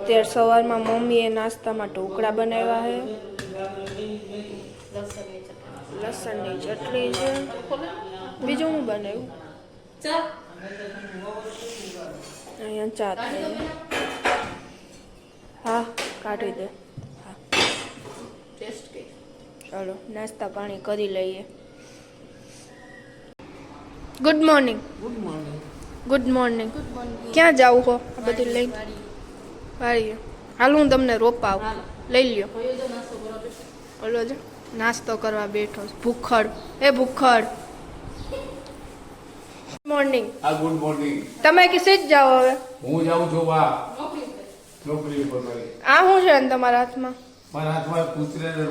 અત્યારે સવારમાં મમ્મીએ નાસ્તામાં ઢોકળા બનાવ્યા છે, લસણની ચટણી છે, બીજું હું બનાવ્યું અહીંયા ચા થાય. હા કાઢી દે. હા ચાલો નાસ્તા પાણી કરી લઈએ. Good morning. Good morning. ક્યાં જાવ છો આ બધું લઈને? વાળીએ. હાલ હું તમને રોપાવ લઈ લ્યો. બોલો જો નાસ્તો કરવા બેઠો ભૂખડ. એ ભૂખડ. Good morning. આ ગુડ મોર્નિંગ. તમે કિસે જ જાઓ હવે? હું જાઉં છું બા નોકરી ઉપર મારી. આ શું છે ને તમારા હાથમાં? મારા હાથમાં કૂતરા ને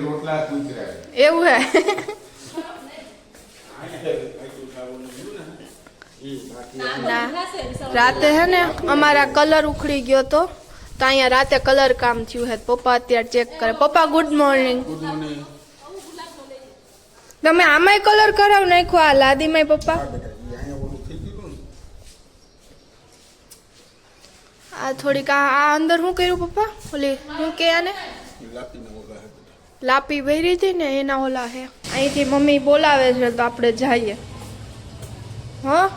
રોટલા કૂતરા. એવું હે? ના રાતે હે ને અમારા કલર ઉખડી ગયો તો અહીંયા રાતે કલર કામ થયું હે. પપ્પા અત્યારે ચેક કરે. પપ્પા ગુડ મોર્નિંગ. તમે આમાંય કલર કરાવ નાખો આ લાદીમાંય પપ્પા? આ થોડીક આ અંદર શું કર્યું પપ્પા? ઓલી શું કે આને લાપી ભરી હતી ને એના ઓલા હે. અહીંથી મમ્મી બોલાવે છે તો આપણે જઈએ. હા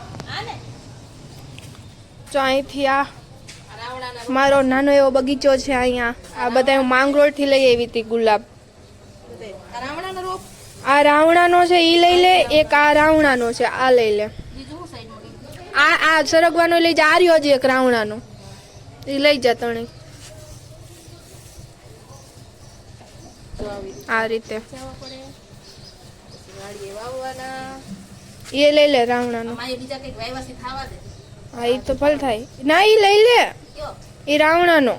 તો અહીંથી આ મારો નાનો એવો બગીચો છે અહીંયા. આ બધા હું માંગરોળ થી લઈ આવી હતી ગુલાબ. આ રાવણાનો છે ઈ લઈ લે. એક આ રાવણાનો છે આ લઈ લે. આ સરગવાનો લઈ જા. આ રહ્યો જ એક રાવણાનો એ લઈ જા તણી. આ રીતે એ લઈ લે રાવણાનો. હા એ તો ભલ થાય. ના એ લઈ લે એ રાવણાનો.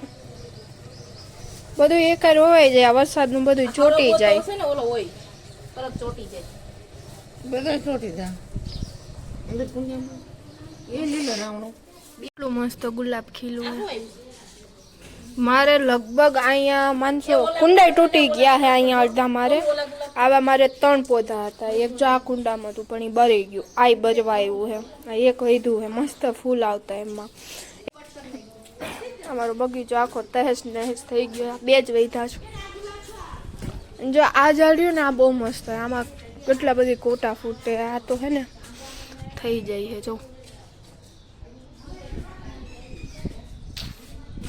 બધું એક રોવાઈ જાય. વરસાદ નું બધું ચોટી જાય. એટલું મસ્ત ગુલાબ ખીલું. મારે લગભગ અહીંયા માનસો કુંડાઈ તૂટી ગયા છે અહીંયા અડધા. મારે આવા મારે 3 પૌધા હતા. એક જો આ કુંડામાં હતું પણ એ બરી ગયું. આ બરવા આવ્યું છે. એક વધ્યું છે. મસ્ત ફૂલ આવતા એમાં. અમારો બગીચો આખો તહેસ નહેસ થઈ ગયો. 2 જ વધ્યા છે. જો આ ઝાડ્યું ને આ બહુ મસ્ત હોય. આમાં કેટલા બધી કોટા ફૂટે. આ તો હે ને થઈ જાય છે. જો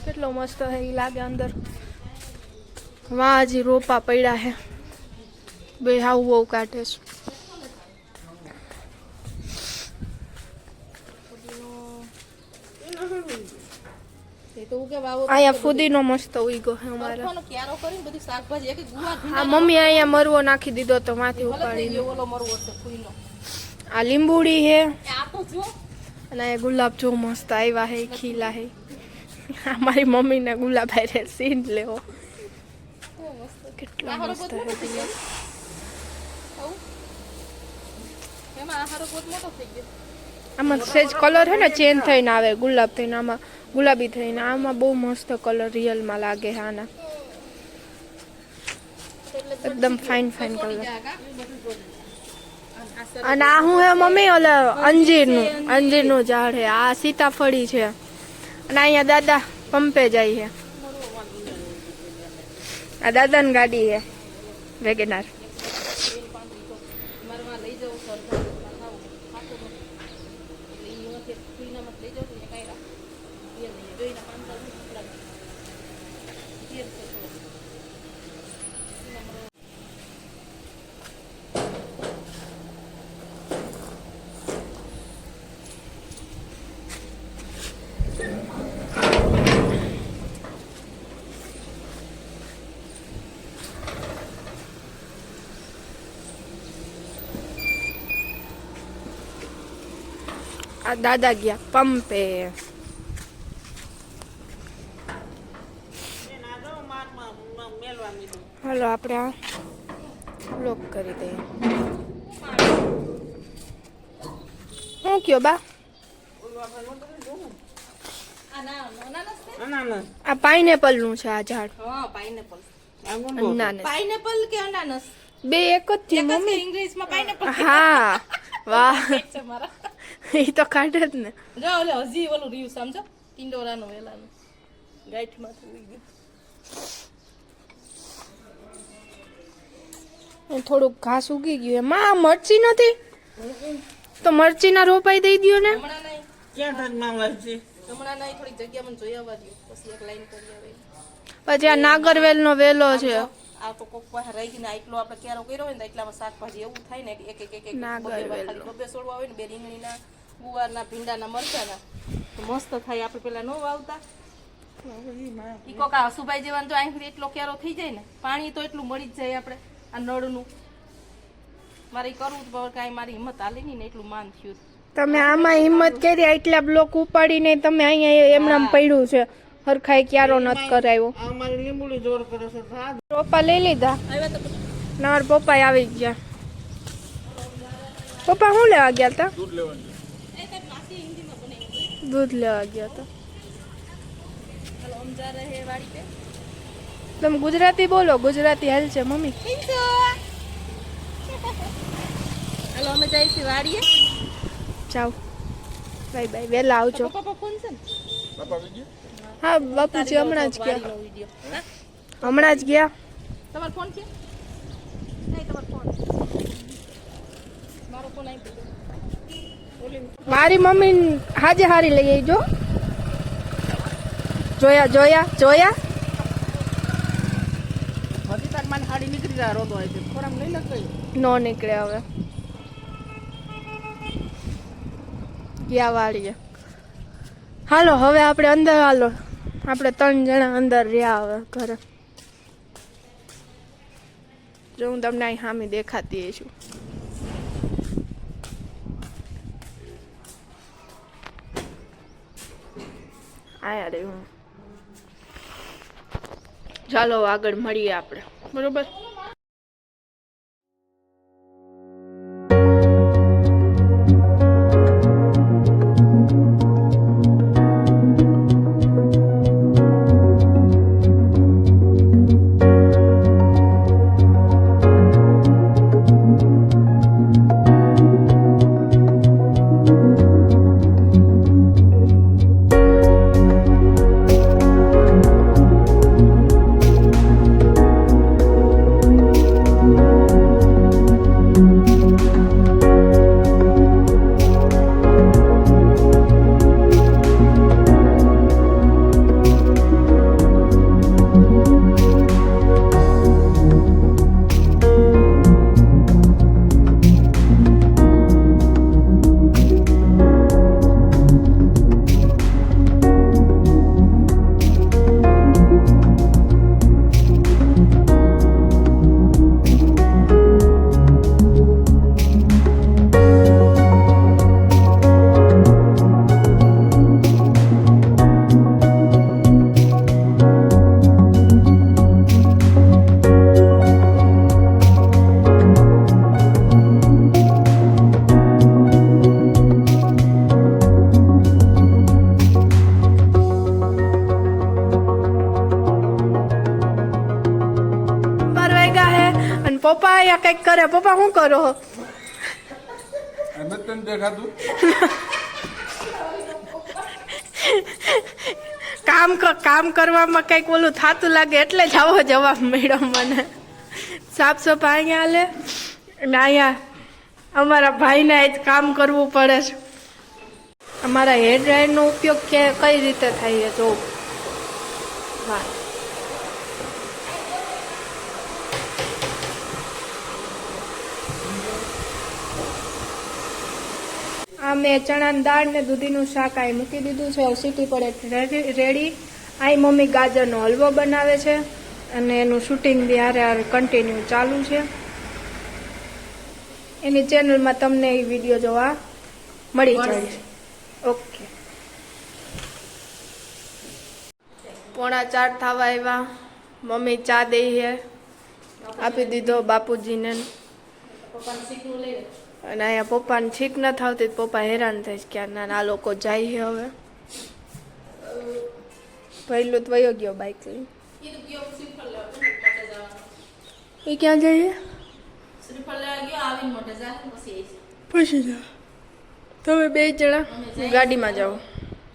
કેટલો મસ્ત હે ઈ લાગે અંદર. વાહ હજી રોપા પડ્યા હે. બે હાવ બહુ કાઢે છે. અહીંયા ફુદીનો મસ્ત ઉગ્યો હે અમારે. હા મમ્મી અહીંયા મરવો નાખી દીધો તો માથી ઉપાડી. આ લીંબુડી હે અને આ ગુલાબ જો મસ્ત આવ્યા હે ખીલા હે. અમારી મમ્મી ને ગુલાબ હારે સીન લેવો. કેટલા મસ્ત હે. આમાં સેજ કલર હે ને ચેન્જ થઈને આવે. ગુલાબ થઈને આમાં ગુલાબી થઈને. આમાં બહુ મસ્ત કલર રિયલમાં લાગે છે આના. એકદમ ફાઇન ફાઇન કલર. અને આ હું હે મમ્મી ઓલા અંજીરનું ઝાડ હે. આ સીતાફળી છે. અને અહીંયા દાદા પંપે જાય છે. આ દાદાની ગાડી છે વેગેનાર. આ દાદા ગયા પંપે. હાલો આપણે આ બ્લોક કરી દઈએ. શું કયો બા? આ પાઇનેપલ નું છે આ ઝાડ. પાઇનેપલ કે અનાનસ બે એક જ થી મમ્મી. ઇંગ્લિશમાં પાઇનેપલ. હા વાહ એ તો કાઢે જ ને. જો ઓલે હજી ઓલું રહ્યું સમજો ટિંડોરાનું વેલાનું. ગાંઠમાં થઈ ગયું. થોડુંક ઘાસ ઉગી ગયું એમાં મરચી નથી તો મરચીના રોપાઈ દઈ દ્યો ને હમણાં નહીં, ક્યાં ઠગમાં આવે છે? હમણાં નહીં, થોડીક જગ્યા મને જોઈ આવવા દો, પછી એક લાઈન કરી આવે. પછી આ નાગરવેલનો વેલો છે આ તો કોક પાસે રહી ગઈ ને એટલો આપણે ક્યારો કર્યો હોય ને તો એટલામાં શાકભાજી એવું થાય ને કે એક નાગરવેલ. બબે છોડવા હોય ને, બે રીંગણીના, ગુવારના, ભીંડાના, મરચાના તો મસ્ત થાય. આપણે પેલા ન વાવતા ઈ કોક આ હસુભાઈ જેવાનું તો અહીંથી એટલો ક્યારો થઈ જાય ને, પાણી તો એટલું મળી જ જાય આપણે આ નળનું. મારે ઈ કરવું તો કાંઈ મારી હિંમત હાલી નહીં ને એટલું માન થયું. તમે આમાં હિંમત કરી એટલા બ્લોક ઉપાડીને તમે અહીંયા એમનામ પડ્યું છે હરખાઈ ક્યારો નથી કરાવ્યો આ મારી લીંબુડી જોર કરે છે. હા, પપ્પા લઈ લીધા આવ્યા તો નાર પપ્પા આવી ગયા પપ્પા શું લેવા ગયા હતા દૂધ લેવાનું દૂધ લેવા ગયા હતા હાલો हम जा रहे हैं वाड़ी पे. તમે ગુજરાતી બોલો ગુજરાતી હાલ છે મમ્મી હાલો અમે જઈએ છીએ વાડીએ. જાઓ બાય બાય વહેલા આવજો પપ્પા ફોન છે ને બાપા આવી ગયા હા બાપુજી હમણાં જ ગયા વાડીનો વિડીયો. હા હમણાં જ ગયા તમારો ફોન છે? નહીં તમારો ફોન. મારો ફોન આવી ગયો. મારી મમ્મી હાજે હારી લઈ આવી જો જોયા જોયા જોયા હજી તાર મારી હાડી નીકળી જાય રોતો હોય છે. ખોરાક નહીં લગાવી. નો નીકળે હવે ગયા વાળીએ હાલો હવે આપણે અંદર હાલો આપણે 3 જણા અંદર રહ્યા હવે ઘરે જો હું તમને અહીં સામે દેખાતી છું આયા રે હું ચાલો આગળ મળીએ આપણે બરોબર પપ્પા અહીંયા કંઈક કરે પપ્પા શું કરો અમે તને દેખાતું કામ કરવામાં કંઈક ઓલું થતું લાગે એટલે જ આવો જવાબ મળ્યો મને સાફ સફાઈ અહીંયા હાલે અને અહીંયા અમારા ભાઈને જ કામ કરવું પડે છે અમારા હેર ડ્રાયરનો ઉપયોગ કઈ રીતે થાય છે જો વાહ આ મેં ચણાની દાળ ને દૂધીનું શાક અહીં મૂકી દીધું છે સીટી પડે રેડી અહીં મમ્મી ગાજરનો હલવો બનાવે છે અને એનું શૂટિંગ બી હારે કન્ટિન્યુ ચાલુ છે એની ચેનલમાં તમને એ વિડીયો જોવા મળી જાય ઓકે 3:45 થવા આવ્યા મમ્મી ચા દઈ છે આપી દીધો બાપુજીને પપ્પાને શીખવું લઈ લે. અને અહીંયા પપ્પાને ઠીક ન થતી પપ્પા હેરાન થાય છે ક્યાં ના આ લોકો જાય છે હવે પહેલું તો વયો ગયો બાઇક લઈને કીધું ગયો શ્રીફળ લેવા મોટે જવાનું. એ ક્યાં જઈએ શ્રીફળ લેવા ગયો આવીને મોટે જા પછી આવીશ. પછી જાઓ તમે 2 જણા ગાડીમાં જાઓ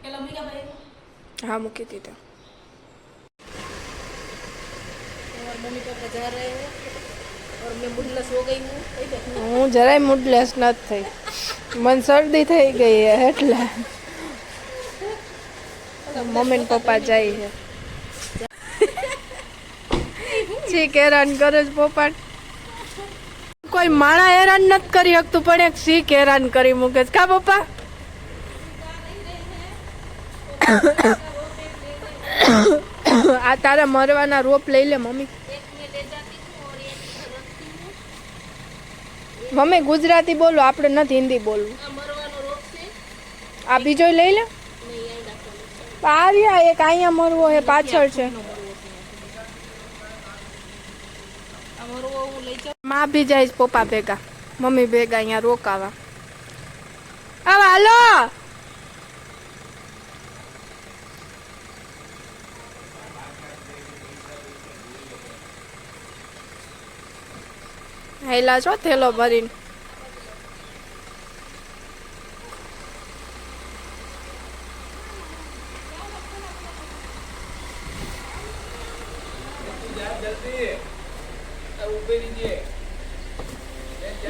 પેલા બીજા ભાઈ હા મૂકી દીધા हमारे मम्मी पापा जा रहे हैं और मैं मुडलस हो गई हूँ कही दे હું જરાય મૂડલેસ નથી થઈ, મને શરદી થઈ ગઈ છે એટલે મમ્મી ને પપ્પા જાય છે. છીક હેરાન કરે છે પપ્પા. કોઈ માણા હેરાન નથી કરી શકતું પણ એક શીખ હેરાન કરી મૂકે છે. કા પપ્પા? આ તારા મરવાના રોપ લઈ લે મમ્મી. મમ્મી ગુજરાતી બોલો, આપણે નથી હિન્દી બોલવું. આ બીજો લઈ લે. આ રહ્યા એક અહીંયા મરવો છે, પાછળ છે. માં બી જાય છે પપ્પા ભેગા, મમ્મી ભેગા અહીંયા રોકાવા. આવા હાલો. હેલા છો થેલો ભરીને.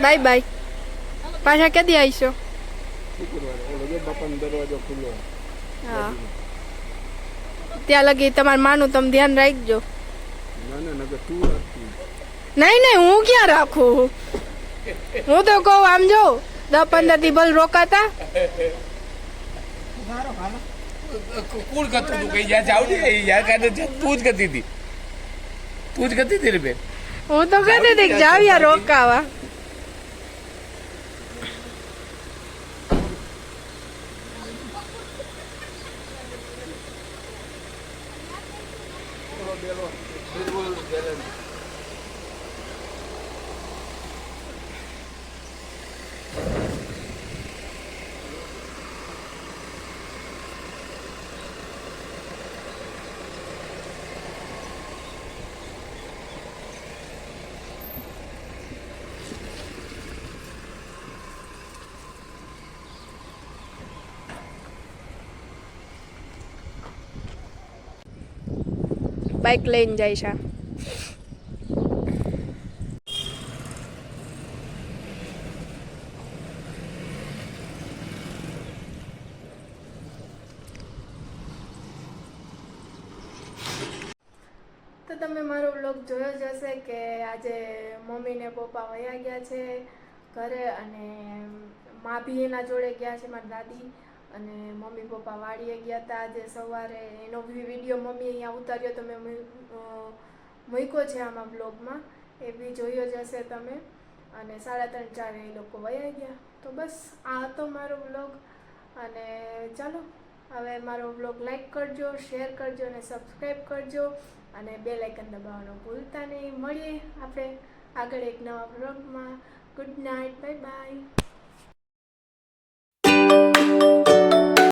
Bye bye. પાછા ક્યાંથી આવીશો? દરવાજો ખુલ્લો. હા, ત્યાં લગી તમારું માનું તમે ધ્યાન રાખજો. ના ના નગર તું રાખતી. નહીં નહીં, હું ક્યાં રાખું? હું તો કહું આમ જો 10-15 દી ભલ રોકાતા. કોણ કરતું તું કઈ યાર જાવ ને યાર કાને તું જ કરતી હતી, તું જ કરતી હતી રે બેન. હું તો કહેતી હતી કે જાવ યાર રોકાવા. બાઇક લઈને જાય છે. તો તમે મારો વ્લોગ જોયો જ હશે કે આજે મમ્મી ને પપ્પા વયા ગયા છે ઘરે, અને મા બી એના જોડે ગયા છે, મારી દાદી અને મમ્મી પપ્પા વાડીએ ગયા હતા આજે સવારે. એનો વિડીયો મમ્મી અહીંયા ઉતાર્યો તો મેં મૂક્યો છે આમાં બ્લોગમાં, એ બી જોયો જ હશે તમે. અને 3:30-4 એ લોકો વયા ગયા. તો બસ આ હતો મારો બ્લોગ. અને ચાલો હવે મારો બ્લોગ લાઈક કરજો, શેર કરજો અને સબસ્ક્રાઈબ કરજો અને બેલ આઇકન દબાવવાનું ભૂલતા નહીં. મળીએ આપણે આગળ એક નવા બ્લોગમાં. Good night, bye bye.